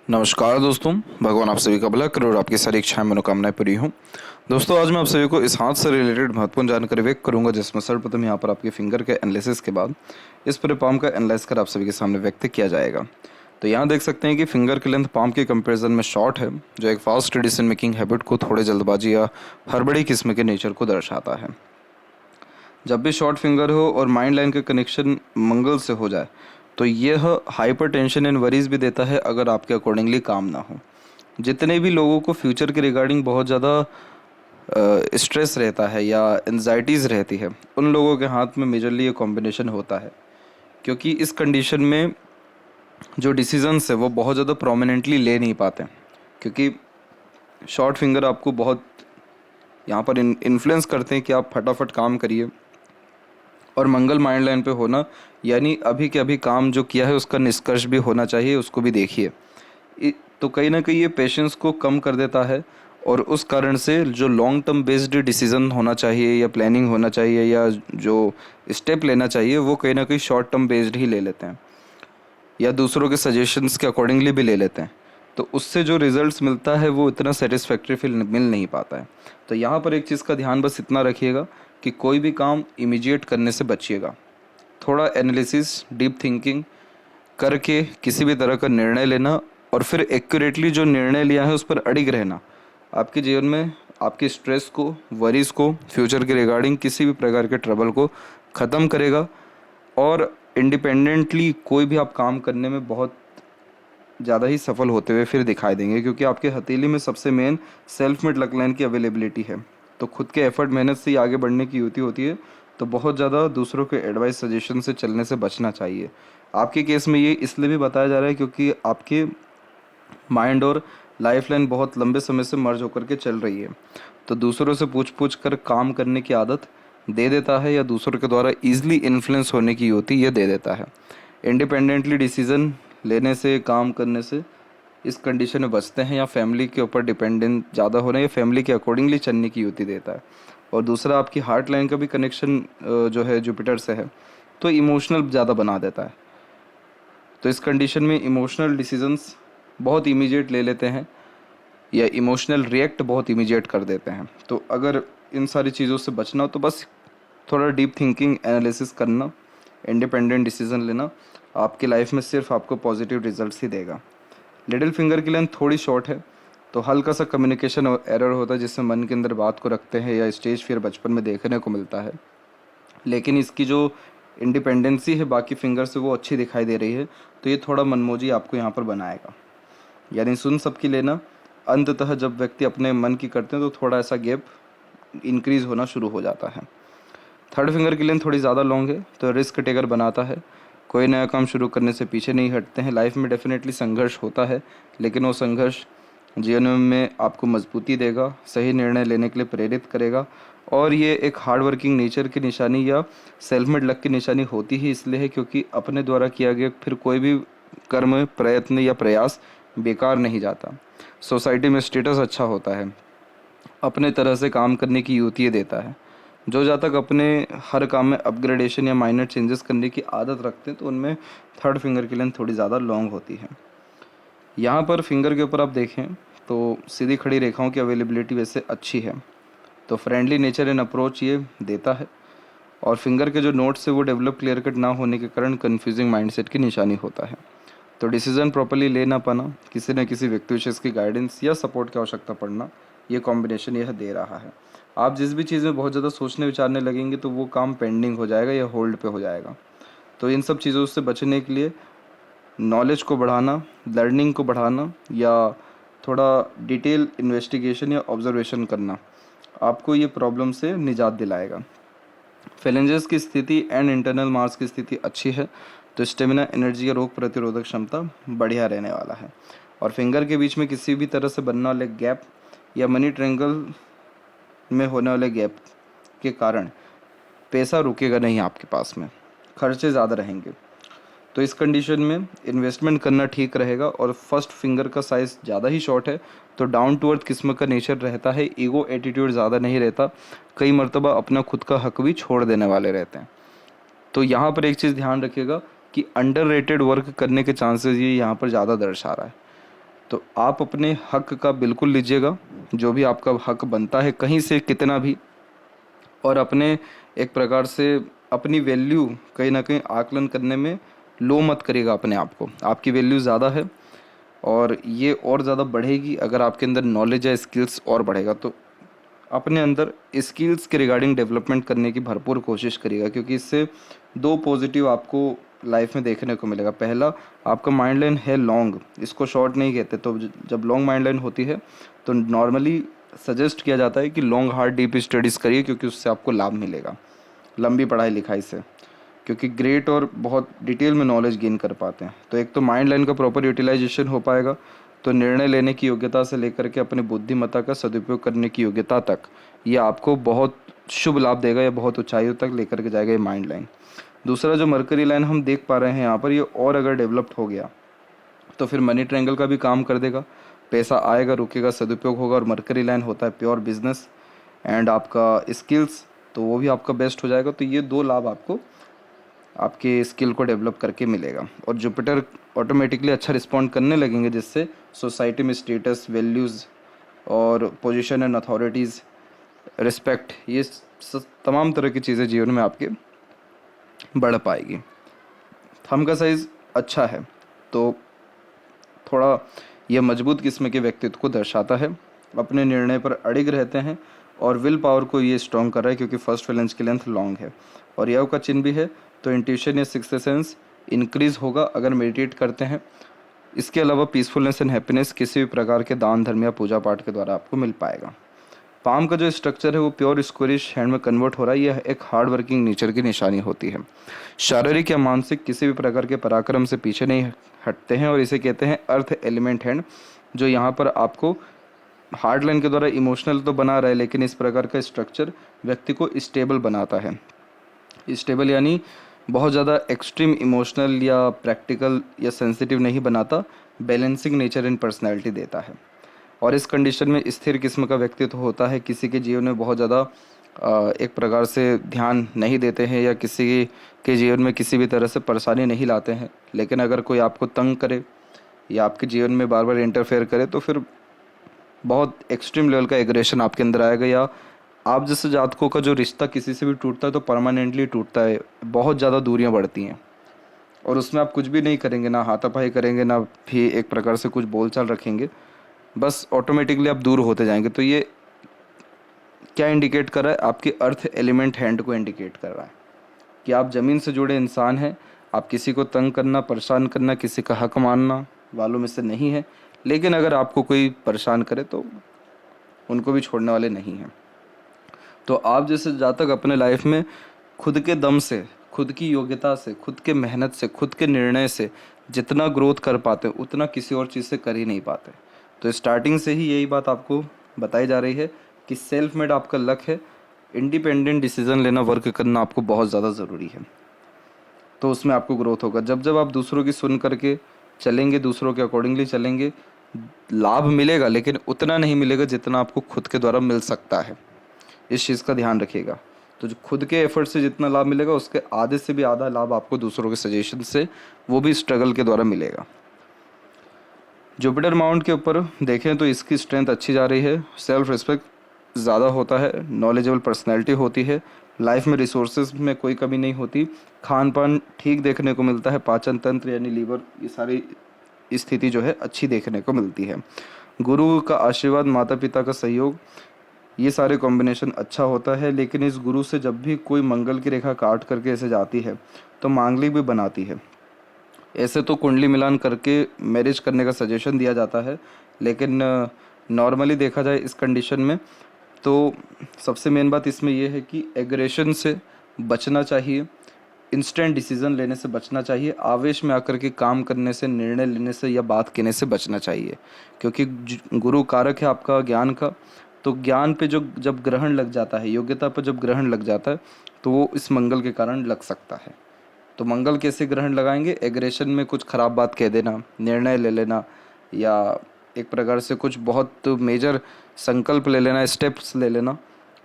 नमस्कार दोस्तों, भगवान आप सभी का भला करे और आपकी सारी इच्छाएं मनोकामनाएं पूरी हों। दोस्तों, आज मैं आप सभी को इस हाथ से रिलेटेड महत्वपूर्ण जानकारी व्यक्त करूंगा, जिसमें सर्वप्रथम यहाँ पर आपके फिंगर के एनालिसिस के बाद इस पूरे पाम का एनालाइज कर आप सभी के सामने व्यक्त किया जाएगा। तो यहाँ देख सकते हैं कि फिंगर की लेंथ पाम के कंपेरिजन में शॉर्ट है, जो एक फास्ट डिसीजन मेकिंग हैबिट को थोड़े जल्दबाजी या हड़बड़ी किस्म के नेचर को दर्शाता है। जब भी शॉर्ट फिंगर हो और माइंड लाइन का कनेक्शन मंगल से हो जाए तो यह हाइपर टेंशन एंड वरीज भी देता है, अगर आपके अकॉर्डिंगली काम ना हो। जितने भी लोगों को फ्यूचर के रिगार्डिंग बहुत ज़्यादा स्ट्रेस रहता है या एनजाइटीज़ रहती है, उन लोगों के हाथ में मेजरली ये कॉम्बिनेशन होता है, क्योंकि इस कंडीशन में जो डिसीजंस है वो बहुत ज़्यादा प्रोमिनेंटली ले नहीं पाते, क्योंकि शॉर्ट फिंगर आपको बहुत यहाँ पर इन्फ्लुएंस करते हैं कि आप फटाफट काम करिए। और मंगल माइंड लाइन पे होना यानी अभी के अभी काम जो किया है उसका निष्कर्ष भी होना चाहिए, उसको भी देखिए। तो कहीं ना कहीं ये पेशेंस को कम कर देता है, और उस कारण से जो लॉन्ग टर्म बेस्ड डिसीजन होना चाहिए या प्लानिंग होना चाहिए या जो स्टेप लेना चाहिए वो कहीं ना कहीं शॉर्ट टर्म बेस्ड ही ले लेते हैं, या दूसरों के सजेशंस के अकॉर्डिंगली भी ले लेते हैं। तो उससे जो रिजल्ट्स मिलता है वो इतना सेटिस्फैक्ट्री फील मिल नहीं पाता है। तो यहाँ पर एक चीज़ का ध्यान बस इतना रखिएगा कि कोई भी काम इमीडिएट करने से बचिएगा। थोड़ा एनालिसिस, डीप थिंकिंग करके किसी भी तरह का निर्णय लेना, और फिर एक्यूरेटली जो निर्णय लिया है उस पर अडिग रहना आपके जीवन में आपके स्ट्रेस को, वरीज को, फ्यूचर के रिगार्डिंग किसी भी प्रकार के ट्रबल को ख़त्म करेगा। और इंडिपेंडेंटली कोई भी आप काम करने में बहुत ज़्यादा ही सफल होते हुए फिर दिखाई देंगे, क्योंकि आपके हथेली में सबसे main self made luck line की अवेलेबिलिटी है। तो खुद के एफर्ट, मेहनत से ही आगे बढ़ने की युक्ति होती है। तो बहुत ज़्यादा दूसरों के एडवाइस, सजेशन से चलने से बचना चाहिए। आपके केस में ये इसलिए भी बताया जा रहा है क्योंकि आपके माइंड और लाइफ लाइन बहुत लंबे समय से मर्ज होकर के चल रही है। तो दूसरों से पूछ पूछ कर काम करने की आदत दे देता है, या दूसरों के द्वारा ईजिली इन्फ्लुएंस होने की युक्ति ये दे देता है। इंडिपेंडेंटली डिसीजन लेने से, काम करने से इस कंडीशन में बचते हैं, या फैमिली के ऊपर डिपेंडेंट ज़्यादा होना या फैमिली के अकॉर्डिंगली चलने की युक्ति देता है। और दूसरा, आपकी हार्ट लाइन का भी कनेक्शन जो है जुपिटर से है, तो इमोशनल ज़्यादा बना देता है। तो इस कंडीशन में इमोशनल डिसीजंस बहुत इमीडिएट ले लेते हैं, या इमोशनल रिएक्ट बहुत इमीडिएट कर देते हैं। तो अगर इन सारी चीज़ों से बचना हो तो बस थोड़ा डीप थिंकिंग, एनालिसिस करना, इंडिपेंडेंट डिसीजन लेना आपकी लाइफ में सिर्फ आपको पॉजिटिव रिजल्ट्स ही देगा। लिटिल फिंगर की लेंथ थोड़ी शॉर्ट है, तो हल्का सा कम्युनिकेशन एरर होता है, जिससे मन के अंदर बात को रखते हैं, या स्टेज फियर बचपन में देखने को मिलता है। लेकिन इसकी जो इंडिपेंडेंसी है बाकी फिंगर से वो अच्छी दिखाई दे रही है, तो ये थोड़ा मनमोजी आपको यहाँ पर बनाएगा। यानी सुन सबकी लेना, अंततः जब व्यक्ति अपने मन की करते हैं तो थोड़ा ऐसा गैप इंक्रीज होना शुरू हो जाता है। थर्ड फिंगर की लेंथ थोड़ी ज़्यादा लॉन्ग है, तो रिस्क टेकर बनाता है। कोई नया काम शुरू करने से पीछे नहीं हटते हैं। लाइफ में डेफिनेटली संघर्ष होता है, लेकिन वो संघर्ष जीवन में आपको मजबूती देगा, सही निर्णय लेने के लिए प्रेरित करेगा। और ये एक हार्ड वर्किंग नेचर की निशानी या सेल्फ मेड लक की निशानी होती ही इसलिए है क्योंकि अपने द्वारा किया गया फिर कोई भी कर्म, प्रयत्न या प्रयास बेकार नहीं जाता। सोसाइटी में स्टेटस अच्छा होता है, अपने तरह से काम करने की युक्ति देता है। जो जहाँ तक अपने हर काम में अपग्रेडेशन या माइनर चेंजेस करने की आदत रखते हैं, तो उनमें थर्ड फिंगर की लेंथ थोड़ी ज़्यादा लॉन्ग होती है। यहाँ पर फिंगर के ऊपर आप देखें तो सीधी खड़ी रेखाओं की अवेलेबिलिटी वैसे अच्छी है, तो फ्रेंडली नेचर एंड अप्रोच ये देता है। और फिंगर के जो नोट्स है वो डेवलप क्लियर कट ना होने के कारण कन्फ्यूजिंग माइंडसेट की निशानी होता है। तो डिसीजन प्रॉपर्ली ले ना पाना, किसी न किसी व्यक्ति विशेष की गाइडेंस या सपोर्ट की आवश्यकता पड़ना, ये कॉम्बिनेशन यह दे रहा है। आप जिस भी चीज़ में बहुत ज़्यादा सोचने विचारने लगेंगे तो वो काम पेंडिंग हो जाएगा या होल्ड पे हो जाएगा। तो इन सब चीज़ों से बचने के लिए नॉलेज को बढ़ाना, लर्निंग को बढ़ाना, या थोड़ा डिटेल इन्वेस्टिगेशन या ऑब्जर्वेशन करना आपको ये प्रॉब्लम से निजात दिलाएगा। फेलेंजेस की स्थिति एंड इंटरनल मार्स की स्थिति अच्छी है, तो स्टेमिना, एनर्जी या रोग प्रतिरोधक क्षमता बढ़िया रहने वाला है। और फिंगर के बीच में किसी भी तरह से बनने वाले गैप या मनी ट्रायंगल में होने वाले गैप के कारण पैसा रुकेगा नहीं आपके पास में, खर्चे ज़्यादा रहेंगे। तो इस कंडीशन में इन्वेस्टमेंट करना ठीक रहेगा। और फर्स्ट फिंगर का साइज़ ज़्यादा ही शॉर्ट है, तो डाउन टू अर्थ किस्म का नेचर रहता है, ईगो एटीट्यूड ज़्यादा नहीं रहता, कई मर्तबा अपना खुद का हक भी छोड़ देने वाले रहते हैं। तो यहाँ पर एक चीज़ ध्यान रखिएगा कि अंडररेटेड वर्क करने के चांसेस ये यहाँ पर ज़्यादा दर्शा रहा है। तो आप अपने हक का बिल्कुल लीजिएगा, जो भी आपका हक बनता है कहीं से कितना भी, और अपने एक प्रकार से अपनी वैल्यू कहीं ना कहीं आकलन करने में लो मत करिएगा अपने आप को। आपकी वैल्यू ज़्यादा है और ये और ज़्यादा बढ़ेगी अगर आपके अंदर नॉलेज है, स्किल्स और बढ़ेगा। तो अपने अंदर स्किल्स के रिगार्डिंग डेवलपमेंट करने की भरपूर कोशिश करिएगा, क्योंकि इससे दो पॉजिटिव आपको लाइफ में देखने को मिलेगा। पहला, आपका माइंड लाइन है लॉन्ग, इसको शॉर्ट नहीं कहते। तो जब लॉन्ग माइंड लाइन होती है तो नॉर्मली सजेस्ट किया जाता है कि लॉन्ग हार्ड डीप स्टडीज़ करिए, क्योंकि उससे आपको लाभ मिलेगा लंबी पढ़ाई लिखाई से, क्योंकि ग्रेट और बहुत डिटेल में नॉलेज गेन कर पाते हैं। तो एक तो माइंड लाइन का प्रॉपर यूटिलाइजेशन हो पाएगा, तो निर्णय लेने की योग्यता से लेकर के अपनी बुद्धिमत्ता का सदुपयोग करने की योग्यता तक ये आपको बहुत शुभ लाभ देगा या बहुत ऊंचाइयों तक लेकर के जाएगा ये माइंड लाइन। दूसरा, जो मरकरी लाइन हम देख पा रहे हैं यहाँ पर, ये और अगर डेवलप्ड हो गया तो फिर मनी ट्रायंगल का भी काम कर देगा। पैसा आएगा, रुकेगा, सदुपयोग होगा। और मरकरी लाइन होता है प्योर बिजनेस एंड आपका स्किल्स, तो वो भी आपका बेस्ट हो जाएगा। तो ये दो लाभ आपको आपके स्किल को डेवलप करके मिलेगा। और जुपिटर ऑटोमेटिकली अच्छा रिस्पॉन्ड करने लगेंगे, जिससे सोसाइटी में स्टेटस, वैल्यूज़ और पोजीशन एंड अथॉरिटीज़, रिस्पेक्ट, ये तमाम तरह की चीज़ें जीवन में आपके बढ़ पाएगी। थंब का साइज़ अच्छा है तो थोड़ा यह मजबूत किस्म के व्यक्तित्व को दर्शाता है। अपने निर्णय पर अड़िग रहते हैं और विल पावर को ये स्ट्रॉन्ग कर रहा है, क्योंकि फर्स्ट फेलेंस की लेंथ लॉन्ग है और यव का चिन्ह भी है। तो इंट्यूशन या सिक्स्थ सेंस इंक्रीज होगा अगर मेडिटेट करते हैं। इसके अलावा पीसफुलनेस एंड हैप्पीनेस किसी भी प्रकार के दान धर्म या पूजा पाठ के द्वारा आपको मिल पाएगा। पाम का जो स्ट्रक्चर है वो प्योर स्क्वेरिश हैंड में कन्वर्ट हो रहा है। यह एक हार्ड वर्किंग नेचर की निशानी होती है। शारीरिक या मानसिक किसी भी प्रकार के पराक्रम से पीछे नहीं हटते हैं और इसे कहते हैं अर्थ एलिमेंट हैंड, जो यहाँ पर आपको हार्ड लाइन के द्वारा इमोशनल तो बना रहा है, लेकिन इस प्रकार का स्ट्रक्चर व्यक्ति को स्टेबल बनाता है। स्टेबल यानी बहुत ज़्यादा एक्सट्रीम इमोशनल या प्रैक्टिकल या सेंसिटिव नहीं बनाता, बैलेंसिंग नेचर इन पर्सनैलिटी देता है। और इस कंडीशन में स्थिर किस्म का व्यक्तित्व होता है। किसी के जीवन में बहुत ज़्यादा एक प्रकार से ध्यान नहीं देते हैं या किसी के जीवन में किसी भी तरह से परेशानी नहीं लाते हैं, लेकिन अगर कोई आपको तंग करे या आपके जीवन में बार बार इंटरफेयर करे तो फिर बहुत एक्सट्रीम लेवल का एग्रेशन आपके अंदर आएगा। या आप जैसे जातकों का जो रिश्ता किसी से भी टूटता है तो परमानेंटली टूटता है, बहुत ज़्यादा दूरियां बढ़ती हैं और उसमें आप कुछ भी नहीं करेंगे, ना हाथापाई करेंगे, ना भी एक प्रकार से कुछ बोलचाल रखेंगे, बस ऑटोमेटिकली आप दूर होते जाएंगे। तो ये क्या इंडिकेट कर रहा है? आपके अर्थ एलिमेंट हैंड को इंडिकेट कर रहा है कि आप ज़मीन से जुड़े इंसान हैं। आप किसी को तंग करना, परेशान करना, किसी का हक मानना वालों में से नहीं है, लेकिन अगर आपको कोई परेशान करे तो उनको भी छोड़ने वाले नहीं हैं। तो आप जैसे जहाँ तक अपने लाइफ में खुद के दम से, खुद की योग्यता से, खुद के मेहनत से, खुद के निर्णय से जितना ग्रोथ कर पाते उतना किसी और चीज़ से कर ही नहीं पाते। तो स्टार्टिंग से ही यही बात आपको बताई जा रही है कि सेल्फ मेड आपका लक है। इंडिपेंडेंट डिसीजन लेना, वर्क करना आपको बहुत ज़्यादा ज़रूरी है, तो उसमें आपको ग्रोथ होगा। जब जब आप दूसरों की सुन करके चलेंगे, दूसरों के अकॉर्डिंगली चलेंगे, लाभ मिलेगा, लेकिन उतना नहीं मिलेगा जितना आपको खुद के द्वारा मिल सकता है। इस चीज़ का ध्यान रखिएगा। तो जो खुद के एफर्ट से जितना लाभ मिलेगा उसके आधे से भी आधा लाभ आपको दूसरों के सजेशन से, वो भी स्ट्रगल के द्वारा मिलेगा। जुपिटर माउंट के ऊपर देखें तो इसकी स्ट्रेंथ अच्छी जा रही है। सेल्फ रिस्पेक्ट ज़्यादा होता है, नॉलेजेबल पर्सनैलिटी होती है, लाइफ में रिसोर्सेज में कोई कमी नहीं होती, खान पान ठीक देखने को मिलता है, पाचन तंत्र यानी लीवर, ये सारी स्थिति जो है अच्छी देखने को मिलती है। गुरु का आशीर्वाद, माता पिता का सहयोग, ये सारे कॉम्बिनेशन अच्छा होता है। लेकिन इस गुरु से जब भी कोई मंगल की रेखा काट करके ऐसे जाती है तो मांगलिक भी बनाती है। ऐसे तो कुंडली मिलान करके मैरिज करने का सजेशन दिया जाता है, लेकिन नॉर्मली देखा जाए इस कंडीशन में तो सबसे मेन बात इसमें यह है कि एग्रेशन से बचना चाहिए, इंस्टेंट डिसीजन लेने से बचना चाहिए, आवेश में आकर के काम करने से, निर्णय लेने से या बात कहने से बचना चाहिए, क्योंकि गुरु कारक है आपका ज्ञान का। तो ज्ञान पे जो जब ग्रहण लग जाता है, योग्यता पर जब ग्रहण लग जाता है तो वो इस मंगल के कारण लग सकता है। तो मंगल कैसे ग्रहण लगाएंगे? एग्रेशन में कुछ खराब बात कह देना, निर्णय ले लेना, या एक प्रकार से कुछ बहुत मेजर संकल्प ले लेना, स्टेप्स ले लेना।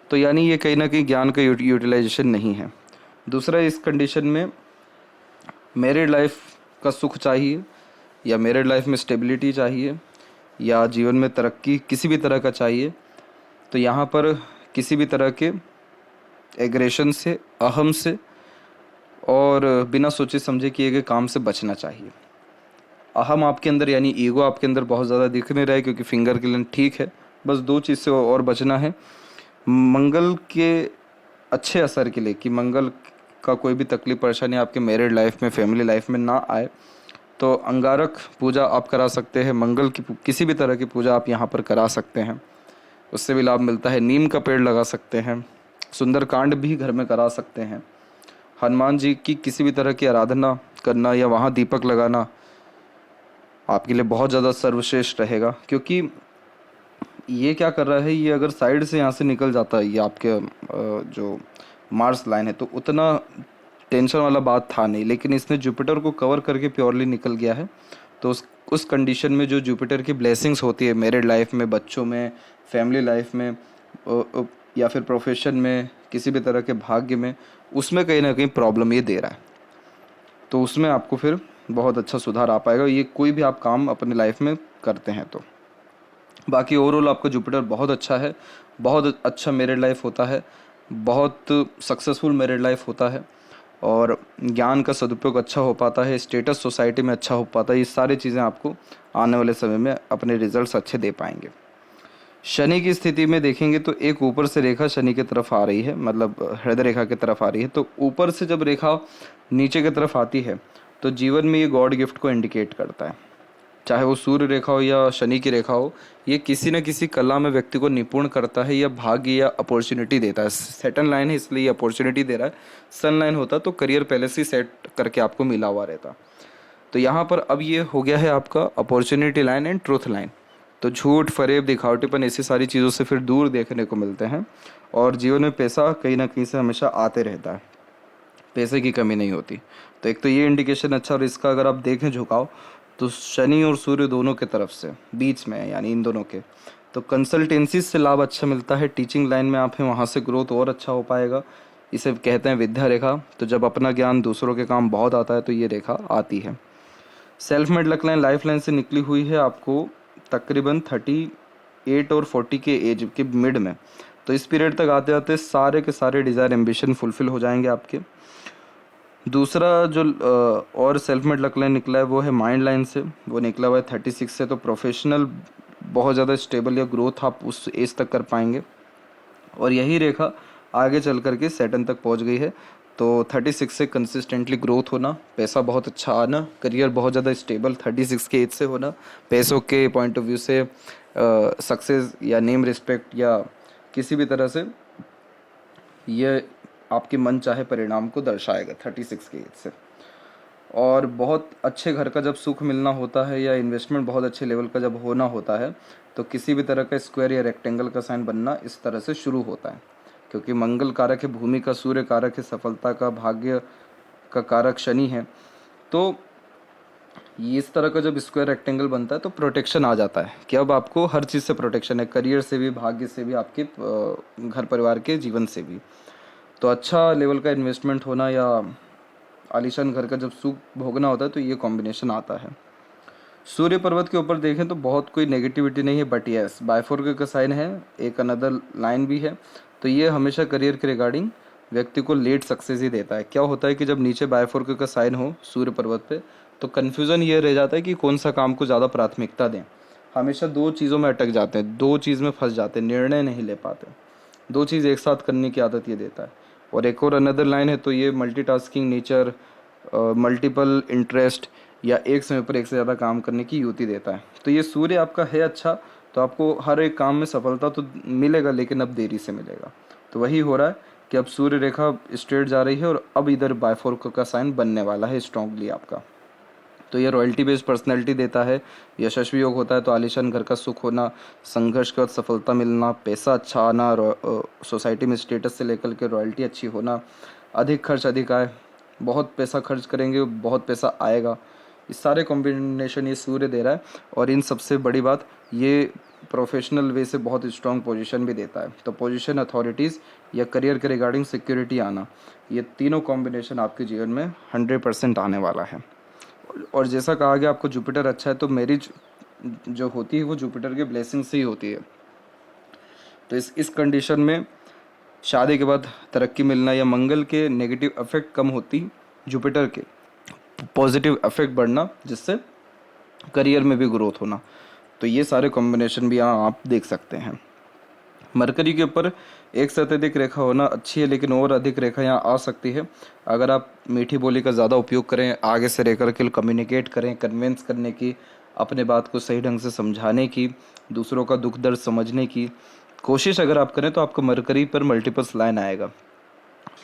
तो यानी ये कहीं ना कहीं ज्ञान का यूटिलाइजेशन नहीं है। दूसरा, इस कंडीशन में मैरिड लाइफ का सुख चाहिए या मैरिड लाइफ में स्टेबिलिटी चाहिए या जीवन में तरक्की किसी भी तरह का चाहिए, तो यहाँ पर किसी भी तरह के एग्रेशन से, अहम से और बिना सोचे समझे किए गए काम से बचना चाहिए। अहम आपके अंदर यानी ईगो आपके अंदर बहुत ज़्यादा दिख नहीं रहा है, क्योंकि फिंगर के लिए ठीक है। बस दो चीज़ से और बचना है, मंगल के अच्छे असर के लिए, कि मंगल का कोई भी तकलीफ परेशानी आपके मैरिड लाइफ में, फैमिली लाइफ में ना आए, तो अंगारक पूजा आप करा सकते हैं। मंगल की किसी भी तरह की पूजा आप यहाँ पर करा सकते हैं, उससे भी लाभ मिलता है। नीम का पेड़ लगा सकते हैं, सुंदरकांड भी घर में करा सकते हैं। हनुमान जी की किसी भी तरह की आराधना करना या वहाँ दीपक लगाना आपके लिए बहुत ज़्यादा सर्वश्रेष्ठ रहेगा, क्योंकि ये क्या कर रहा है, ये अगर साइड से यहाँ से निकल जाता है, ये आपके जो मार्स लाइन है, तो उतना टेंशन वाला बात था नहीं, लेकिन इसने जुपिटर को कवर करके प्योरली निकल गया है। तो उस कंडीशन में जो जुपिटर की ब्लेसिंग्स होती है मैरिड लाइफ में, बच्चों में, फैमिली लाइफ में, या फिर प्रोफेशन में, किसी भी तरह के भाग्य में, उसमें कहीं ना कहीं प्रॉब्लम ये दे रहा है। तो उसमें आपको फिर बहुत अच्छा सुधार आ पाएगा, ये कोई भी आप काम अपनी लाइफ में करते हैं तो। बाकी ओवरऑल आपका जुपिटर बहुत अच्छा है, बहुत अच्छा मैरिड लाइफ होता है, बहुत सक्सेसफुल मैरिड लाइफ होता है, और ज्ञान का सदुपयोग अच्छा हो पाता है, स्टेटस सोसाइटी में अच्छा हो पाता है। ये सारी चीज़ें आपको आने वाले समय में अपने रिजल्ट्स अच्छे दे पाएंगे। शनि की स्थिति में देखेंगे तो एक ऊपर से रेखा शनि की तरफ आ रही है, मतलब हृदय रेखा की तरफ आ रही है। तो ऊपर से जब रेखा नीचे की तरफ आती है तो जीवन में ये गॉड गिफ्ट को इंडिकेट करता है, चाहे वो सूर्य रेखा हो या शनि की रेखा हो। ये किसी न किसी कला में व्यक्ति को निपुण करता है, या भाग्य या अपॉर्चुनिटी देता है। सेटन लाइन है इसलिए अपॉर्चुनिटी दे रहा है, सन लाइन होता तो करियर पहले से सेट करके आपको मिला हुआ रहता। तो यहाँ पर अब ये हो गया है आपका opportunity line and truth line. तो झूठ, फरेब, दिखावटीपन, ऐसी सारी चीज़ों से फिर दूर देखने को मिलते हैं, और जीवन में पैसा कहीं ना कहीं से हमेशा आते रहता है, पैसे की कमी नहीं होती। तो एक तो ये इंडिकेशन अच्छा, और इसका अगर आप देखें झुकाव, तो शनि और सूर्य दोनों के तरफ से बीच में, यानी इन दोनों के, तो कंसल्टेंसी से लाभ अच्छा मिलता है। टीचिंग लाइन में आप हैं, वहाँ से ग्रोथ और अच्छा हो पाएगा। इसे कहते हैं विद्या रेखा। तो जब अपना ज्ञान दूसरों के काम बहुत आता है तो ये रेखा आती है। Self made luck line life line से निकली हुई है आपको तकरीबन 38 और 40 के एज के मिड में। तो इस पीरियड तक आते आते सारे के सारे डिज़ायर एम्बिशन फुलफिल हो जाएंगे आपके। दूसरा जो और सेल्फ मेड लक लाइन निकला है वो है माइंड लाइन से, वो निकला हुआ है 36 से। तो प्रोफेशनल बहुत ज़्यादा स्टेबल या ग्रोथ आप उस एज तक कर पाएंगे, और यही रेखा आगे चल करके सैटर्न तक पहुंच गई है। तो 36 से कंसिस्टेंटली ग्रोथ होना, पैसा बहुत अच्छा आना, करियर बहुत ज़्यादा स्टेबल 36 के एज से होना, पैसों के पॉइंट ऑफ व्यू से सक्सेस या नेम रिस्पेक्ट या किसी भी तरह से ये आपके मन चाहे परिणाम को दर्शाएगा 36 के एज से। और बहुत अच्छे घर का जब सुख मिलना होता है, या इन्वेस्टमेंट बहुत अच्छे लेवल का जब होना होता है, तो किसी भी तरह का स्क्वायर या रेक्टेंगल का साइन बनना इस तरह से शुरू होता है, क्योंकि मंगल कारक है भूमि का, सूर्य कारक है सफलता का, भाग्य का कारक शनि है। तो ये इस तरह का जब स्क्वायर रेक्टेंगल बनता है तो प्रोटेक्शन आ जाता है, कि अब आपको हर चीज़ से प्रोटेक्शन है, करियर से भी, भाग्य से भी, आपके घर परिवार के जीवन से भी। तो अच्छा लेवल का इन्वेस्टमेंट होना या आलीशान घर का जब सुख भोगना होता है तो ये कॉम्बिनेशन आता है। सूर्य पर्वत के ऊपर देखें तो बहुत कोई नेगेटिविटी नहीं है, बट यस बायफोर्क का साइन है, एक अनदर लाइन भी है। तो ये हमेशा करियर के रिगार्डिंग व्यक्ति को लेट सक्सेस ही देता है। क्या होता है कि जब नीचे बायफोर्क का साइन हो सूर्य पर्वत पे, तो कन्फ्यूज़न ये रह जाता है कि कौन सा काम को ज़्यादा प्राथमिकता दें। हमेशा दो चीज़ों में अटक जाते हैं, दो चीज़ में फंस जाते हैं, निर्णय नहीं ले पाते। दो चीज़ एक साथ करने की आदत ये देता है। और एक और अनदर लाइन है, तो ये मल्टीटास्किंग नेचर, मल्टीपल इंटरेस्ट या एक समय पर एक से ज़्यादा काम करने की युक्ति देता है। तो ये सूर्य आपका है अच्छा, तो आपको हर एक काम में सफलता तो मिलेगा, लेकिन अब देरी से मिलेगा। तो वही हो रहा है कि अब सूर्य रेखा स्ट्रेट जा रही है, और अब इधर बायफोर्क का साइन बनने वाला है स्ट्रांगली आपका। तो ये रॉयल्टी बेस्ड पर्सनैलिटी देता है, यशस्वी योग होता है तो आलीशान घर का सुख होना, संघर्ष के बाद सफलता मिलना, पैसा अच्छा आना, सोसाइटी में स्टेटस से लेकर के रॉयल्टी अच्छी होना, अधिक खर्च अधिक आय, बहुत पैसा खर्च करेंगे बहुत पैसा आएगा। इस सारे कॉम्बिनेशन ये सूर्य दे रहा है। और इन सबसे बड़ी बात, ये प्रोफेशनल वे से बहुत स्ट्रॉन्ग पोजीशन भी देता है। तो पोजीशन, अथॉरिटीज़ या करियर के रिगार्डिंग सिक्योरिटी आना, ये तीनों कॉम्बिनेशन आपके जीवन में 100% आने वाला है। और जैसा कहा गया आपको जुपिटर अच्छा है, तो मैरिज जो होती है वो जुपिटर के ब्लेसिंग से ही होती है। तो इस कंडीशन में शादी के बाद तरक्की मिलना या मंगल के नेगेटिव इफेक्ट कम होती, जुपिटर के पॉजिटिव इफेक्ट बढ़ना, जिससे करियर में भी ग्रोथ होना। तो ये सारे कॉम्बिनेशन भी यहाँ आप देख सकते हैं। मरकरी के ऊपर एक से अत्यधिक रेखा होना अच्छी है, लेकिन और अधिक रेखा यहाँ आ सकती है अगर आप मीठी बोली का ज़्यादा उपयोग करें, आगे से रह कर के कम्युनिकेट करें, कन्विंस करने की, अपने बात को सही ढंग से समझाने की, दूसरों का दुख दर्द समझने की कोशिश अगर आप करें तो आपका मरकरी पर मल्टीपल्स लाइन आएगा।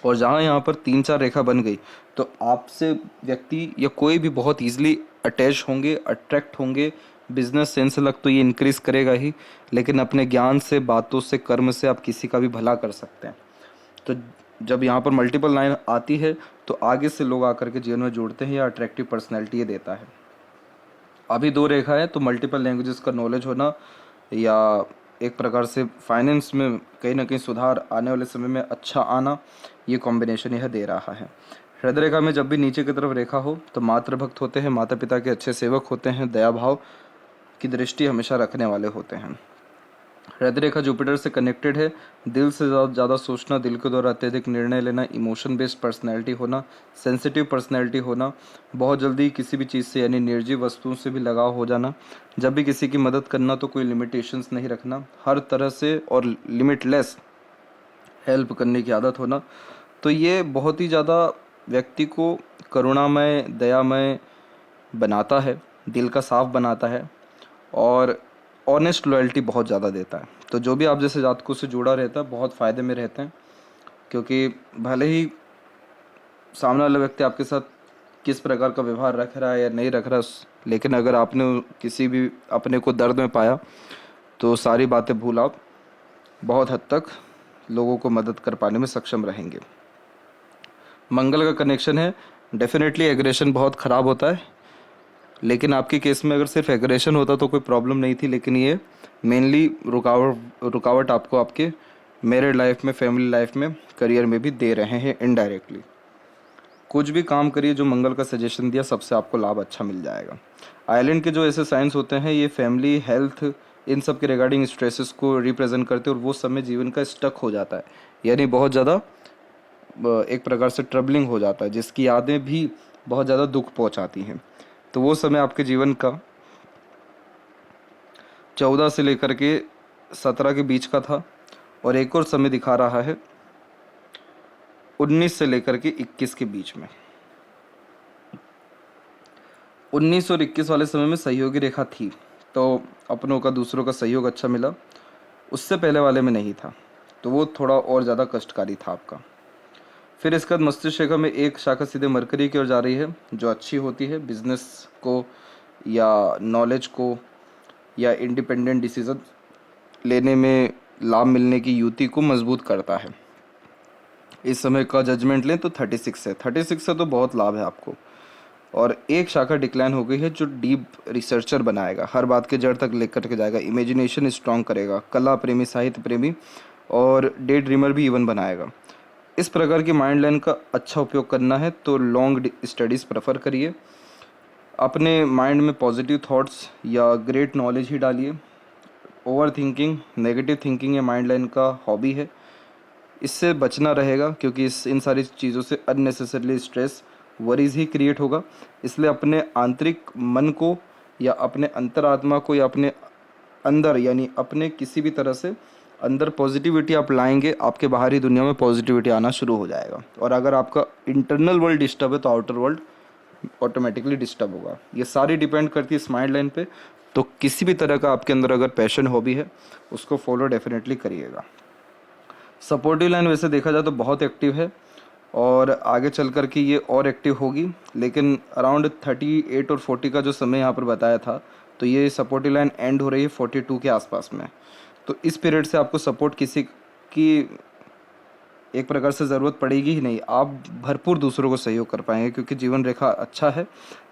और जहाँ यहाँ पर 3-4 रेखा बन गई तो आपसे व्यक्ति या कोई भी बहुत ईजिली अटैच होंगे, अट्रैक्ट होंगे। बिजनेस सेंस लग तो ये इंक्रीज करेगा ही, लेकिन अपने ज्ञान से, बातों से, कर्म से आप किसी का भी भला कर सकते हैं। तो जब यहाँ पर मल्टीपल लाइन आती है तो आगे से लोग आकर के जीवन में जुड़ते हैं या अट्रैक्टिव पर्सनैलिटी ये देता है। अभी 2 रेखा है तो मल्टीपल लैंग्वेजेस का नॉलेज होना या एक प्रकार से फाइनेंस में कहीं ना कहीं सुधार आने वाले समय में अच्छा आना, ये कॉम्बिनेशन यह दे रहा है। हृदय रेखा में जब भी नीचे की तरफ रेखा हो तो मातृभक्त होते हैं, माता पिता के अच्छे सेवक होते हैं, दया भाव की दृष्टि हमेशा रखने वाले होते हैं। हृदय रेखा जुपिटर से कनेक्टेड है। दिल से ज़्यादा सोचना, दिल के द्वारा अत्यधिक निर्णय लेना, इमोशन बेस्ड पर्सनैलिटी होना, सेंसिटिव पर्सनैलिटी होना, बहुत जल्दी किसी भी चीज़ से यानी निर्जीव वस्तुओं से भी लगाव हो जाना, जब भी किसी की मदद करना तो कोई लिमिटेशंस नहीं रखना, हर तरह से और लिमिटलेस हेल्प करने की आदत होना। तो ये बहुत ही ज़्यादा व्यक्ति को करुणामय, दयामय बनाता है, दिल का साफ बनाता है और ऑनेस्ट लॉयल्टी बहुत ज़्यादा देता है। तो जो भी आप जैसे जातकों से जुड़ा रहता है बहुत फ़ायदे में रहते हैं, क्योंकि भले ही सामने वाला व्यक्ति आपके साथ किस प्रकार का व्यवहार रख रहा है या नहीं रख रहा, लेकिन अगर आपने किसी भी अपने को दर्द में पाया तो सारी बातें भूल आप बहुत हद तक लोगों को मदद कर पाने में सक्षम रहेंगे। मंगल का कनेक्शन है, डेफिनेटली एग्रेशन बहुत ख़राब होता है, लेकिन आपके केस में अगर सिर्फ एग्रेशन होता तो कोई प्रॉब्लम नहीं थी, लेकिन ये मेनली रुकावट आपको आपके मैरिड लाइफ में, फैमिली लाइफ में, करियर में भी दे रहे हैं इनडायरेक्टली। कुछ भी काम करिए जो मंगल का सजेशन दिया, सबसे आपको लाभ अच्छा मिल जाएगा। आइलैंड के जो ऐसे साइंस होते हैं ये फैमिली, हेल्थ, इन सब के रिगार्डिंग स्ट्रेसेस को रिप्रेजेंट करते हैं और वो समय जीवन का स्टक हो जाता है, यानी बहुत ज़्यादा एक प्रकार से ट्रबलिंग हो जाता है, जिसकी यादें भी बहुत ज़्यादा दुख पहुंचाती हैं। तो वो समय आपके जीवन का 14 से लेकर के 17 के बीच का था, और एक और समय दिखा रहा है 19 से लेकर के 21 के बीच में। 19 और 21 वाले समय में सहयोगी रेखा थी, तो अपनों का, दूसरों का सहयोग अच्छा मिला। उससे पहले वाले में नहीं था, तो वो थोड़ा और ज़्यादा कष्टकारी था आपका। फिर इसके बाद मस्तिष्क रेखा में एक शाखा सीधे मरकरी की ओर जा रही है, जो अच्छी होती है, बिजनेस को या नॉलेज को या इंडिपेंडेंट डिसीजन लेने में लाभ मिलने की युति को मजबूत करता है। इस समय का जजमेंट लें तो 36 है, 36 से तो बहुत लाभ है आपको। और एक शाखा डिक्लाइन हो गई है जो डीप रिसर्चर बनाएगा, हर बात के जड़ तक लेकर के जाएगा, इमेजिनेशन स्ट्रॉन्ग करेगा, कला प्रेमी, साहित्य प्रेमी और डे ड्रीमर भी इवन बनाएगा। इस प्रकार की माइंड लाइन का अच्छा उपयोग करना है तो लॉन्ग स्टडीज़ प्रेफर करिए। अपने माइंड में पॉजिटिव थॉट्स या ग्रेट नॉलेज ही डालिए। ओवर थिंकिंग, नेगेटिव थिंकिंग या माइंड लाइन का हॉबी है, इससे बचना रहेगा, क्योंकि इन सारी चीज़ों से अननेसेसरली स्ट्रेस, वरीज ही क्रिएट होगा। इसलिए अपने आंतरिक मन को या अपने अंतरात्मा को या अपने अंदर, यानी अपने किसी भी तरह से अंदर पॉजिटिविटी आप लाएंगे, आपके बाहरी दुनिया में पॉजिटिविटी आना शुरू हो जाएगा। और अगर आपका इंटरनल वर्ल्ड डिस्टर्ब है तो आउटर वर्ल्ड ऑटोमेटिकली डिस्टर्ब होगा। ये सारी डिपेंड करती है इस माइंड लाइन पे। तो किसी भी तरह का आपके अंदर अगर पैशन, हॉबी है, उसको फॉलो डेफिनेटली करिएगा। सपोर्टिव लाइन वैसे देखा जाए तो बहुत एक्टिव है और आगे चल कर के ये और एक्टिव होगी, लेकिन अराउंड 38 और 40 का जो समय यहाँ पर बताया था, तो ये सपोर्टिव लाइन एंड हो रही है 42 के आसपास में। तो इस पीरियड से आपको सपोर्ट किसी की एक प्रकार से ज़रूरत पड़ेगी ही नहीं, आप भरपूर दूसरों को सहयोग कर पाएंगे, क्योंकि जीवन रेखा अच्छा है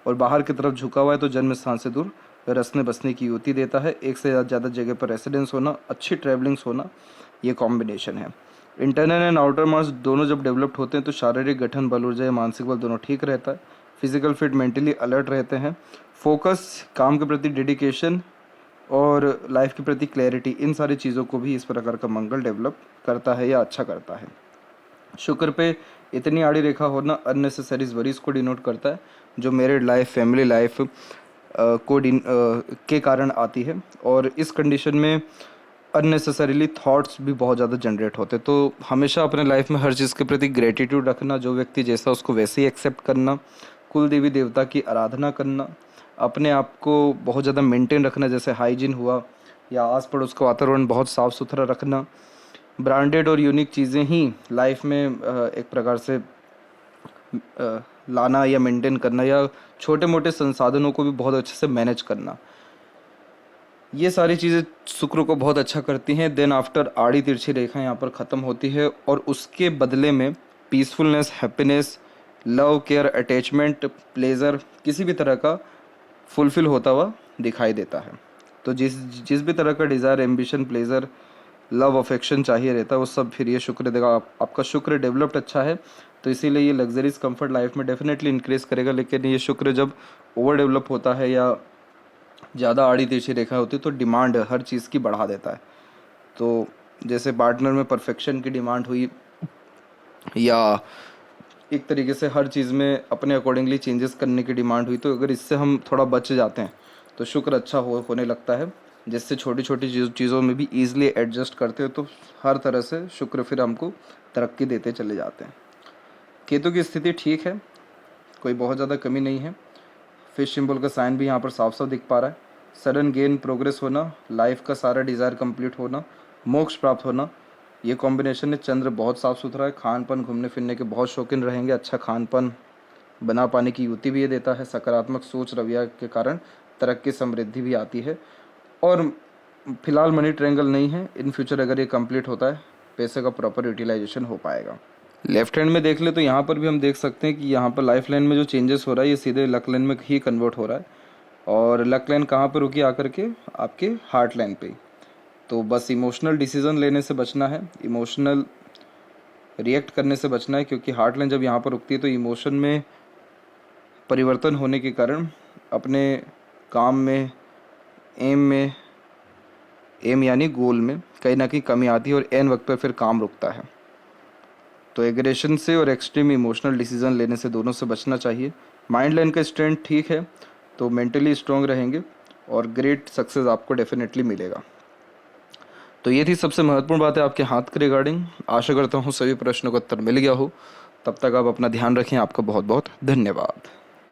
और बाहर की तरफ झुका हुआ है, तो जन्म स्थान से दूर रसने बसने की युति देता है। एक से ज़्यादा जगह पर रेसिडेंस होना, अच्छी ट्रैवलिंग्स होना, ये कॉम्बिनेशन है। इंटरनल एंड आउटर मास दोनों जब डेवलप्ड होते हैं तो शारीरिक गठन, बल, ऊर्जा या मानसिक बल दोनों ठीक रहता है। फिजिकल फिट, मेंटली अलर्ट रहते हैं। फोकस, काम के प्रति डेडिकेशन और लाइफ के प्रति क्लैरिटी, इन सारी चीज़ों को भी इस प्रकार का मंगल डेवलप करता है या अच्छा करता है। शुक्र पे इतनी आड़ी रेखा होना अननेसेसरी वरीज को डिनोट करता है, जो मैरिड लाइफ, फैमिली लाइफ के कारण आती है। और इस कंडीशन में अननेसेसरीली थॉट्स भी बहुत ज़्यादा जनरेट होते हैं। तो हमेशा अपने लाइफ में हर चीज़ के प्रति ग्रेटिट्यूड रखना, जो व्यक्ति जैसा उसको वैसे ही एक्सेप्ट करना, कुल देवी देवता की आराधना करना, अपने आप को बहुत ज़्यादा मेंटेन रखना, जैसे हाइजीन हुआ, या आस पड़ोस का वातावरण बहुत साफ़ सुथरा रखना, ब्रांडेड और यूनिक चीज़ें ही लाइफ में एक प्रकार से लाना या मेंटेन करना, या छोटे मोटे संसाधनों को भी बहुत अच्छे से मैनेज करना, ये सारी चीज़ें शुक्र को बहुत अच्छा करती हैं। देन आफ्टर आड़ी तिरछी रेखा यहाँ पर ख़त्म होती है और उसके बदले में peacefulness, happiness, love, care, attachment, pleasure किसी भी तरह का फुलफिल होता हुआ दिखाई देता है। तो जिस जिस भी तरह का desire, ambition, pleasure, love, affection चाहिए रहता है, वो सब फिर ये शुक्र देगा। आपका शुक्र डेवलप्ड अच्छा है, तो इसीलिए ये लग्जरीज कंफर्ट लाइफ में डेफिनेटली इंक्रीज करेगा। लेकिन ये शुक्र जब ओवर डेवलप होता है या ज़्यादा आड़ी तिरछी रेखा होती है, तो डिमांड हर चीज़ की बढ़ा देता है। तो जैसे पार्टनर में परफेक्शन की डिमांड हुई, या एक तरीके से हर चीज़ में अपने अकॉर्डिंगली चेंजेस करने की डिमांड हुई, तो अगर इससे हम थोड़ा बच जाते हैं तो शुक्र अच्छा होने लगता है, जिससे छोटी छोटी चीज़ों में भी ईजिली एडजस्ट करते हो, तो हर तरह से शुक्र फिर हमको तरक्की देते चले जाते हैं। केतु की स्थिति ठीक है, कोई बहुत ज़्यादा कमी नहीं है। फिश सिंबल का साइन भी यहाँ पर साफ साफ दिख पा रहा है। सडन गेन, प्रोग्रेस होना, लाइफ का सारा डिज़ायर कंप्लीट होना, मोक्ष प्राप्त होना, ये कॉम्बिनेशन है। चंद्र बहुत साफ़ सुथरा है, खान पान, घूमने फिरने के बहुत शौकीन रहेंगे, अच्छा खान पान बना पाने की युति भी ये देता है। सकारात्मक सोच रवैया के कारण तरक्की, समृद्धि भी आती है। और फिलहाल मनी ट्रायंगल नहीं है, इन फ्यूचर अगर ये कंप्लीट होता है, पैसे का प्रॉपर यूटिलाइजेशन हो पाएगा। लेफ्ट हैंड में देख ले तो यहाँ पर भी हम देख सकते हैं कि यहाँ पर लाइफ लाइन में जो चेंजेस हो रहा है, ये सीधे लक लाइन में ही कन्वर्ट हो रहा है। और लक लाइन कहाँ पर रुकी आकर के? आपके हार्ट लाइन पे। तो बस इमोशनल डिसीजन लेने से बचना है, इमोशनल रिएक्ट करने से बचना है, क्योंकि हार्ट लाइन जब यहाँ पर रुकती है तो इमोशन में परिवर्तन होने के कारण अपने काम में, एम यानी गोल में कहीं ना कहीं कमी आती है और एन वक्त पर फिर काम रुकता है। तो एग्रेशन से और एक्सट्रीम इमोशनल डिसीजन लेने से, दोनों से बचना चाहिए। माइंड लाइन का स्ट्रेंथ ठीक है, तो मेंटली स्ट्रांग रहेंगे और ग्रेट सक्सेस आपको डेफिनेटली मिलेगा। तो ये थी सबसे महत्वपूर्ण बात है आपके हाथ के रिगार्डिंग। आशा करता हूँ सभी प्रश्नों का उत्तर मिल गया हो। तब तक आप अपना ध्यान रखें। आपका बहुत बहुत धन्यवाद।